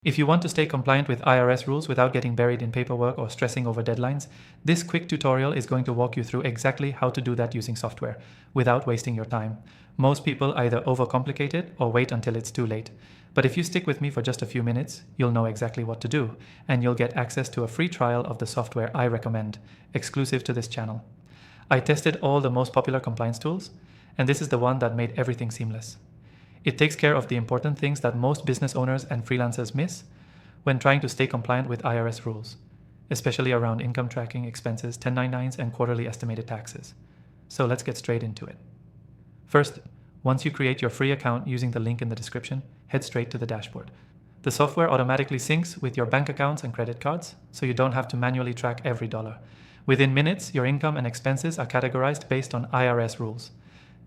If you want to stay compliant with IRS rules without getting buried in paperwork or stressing over deadlines, this quick tutorial is going to walk you through exactly how to do that using software, without wasting your time. Most people either overcomplicate it or wait until it's too late. But if you stick with me for just a few minutes, you'll know exactly what to do, and you'll get access to a free trial of the software I recommend, exclusive to this channel. I tested all the most popular compliance tools, and this is the one that made everything seamless. It takes care of the important things that most business owners and freelancers miss when trying to stay compliant with IRS rules, especially around income tracking, expenses, 1099s, and quarterly estimated taxes. So let's get straight into it. First, once you create your free account using the link in the description, head straight to the dashboard. The software automatically syncs with your bank accounts and credit cards, so you don't have to manually track every dollar. Within minutes, your income and expenses are categorized based on IRS rules.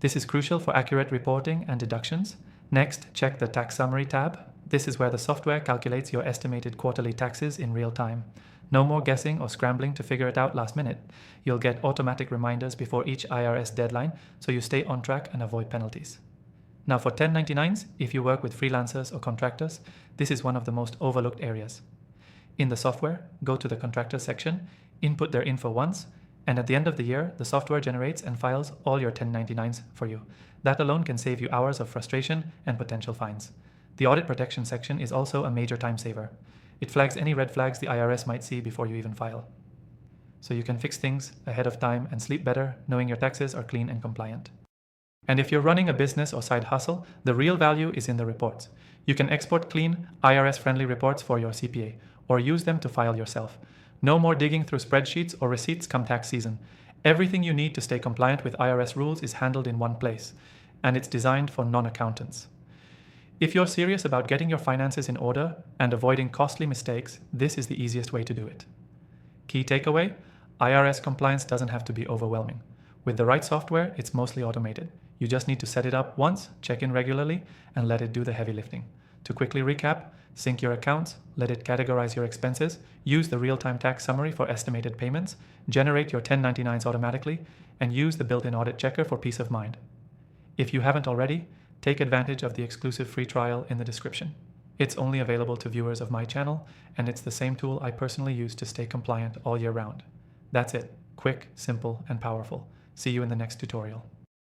This is crucial for accurate reporting and deductions. Next, check the Tax Summary tab. This is where the software calculates your estimated quarterly taxes in real time. No more guessing or scrambling to figure it out last minute. You'll get automatic reminders before each IRS deadline, so you stay on track and avoid penalties. Now for 1099s, if you work with freelancers or contractors, this is one of the most overlooked areas. In the software, go to the contractor section, input their info once, and at the end of the year, the software generates and files all your 1099s for you. That alone can save you hours of frustration and potential fines. The audit protection section is also a major time saver. It flags any red flags the IRS might see before you even file. So you can fix things ahead of time and sleep better knowing your taxes are clean and compliant. And if you're running a business or side hustle, the real value is in the reports. You can export clean, IRS-friendly reports for your CPA, or use them to file yourself. No more digging through spreadsheets or receipts come tax season. Everything you need to stay compliant with IRS rules is handled in one place, and it's designed for non-accountants. If you're serious about getting your finances in order and avoiding costly mistakes, this is the easiest way to do it. Key takeaway: IRS compliance doesn't have to be overwhelming. With the right software, it's mostly automated. You just need to set it up once, check in regularly, and let it do the heavy lifting. To quickly recap, sync your accounts, let it categorize your expenses, use the real-time tax summary for estimated payments, generate your 1099s automatically, and use the built-in audit checker for peace of mind. If you haven't already, take advantage of the exclusive free trial in the description. It's only available to viewers of my channel, and it's the same tool I personally use to stay compliant all year round. That's it. Quick, simple, and powerful. See you in the next tutorial.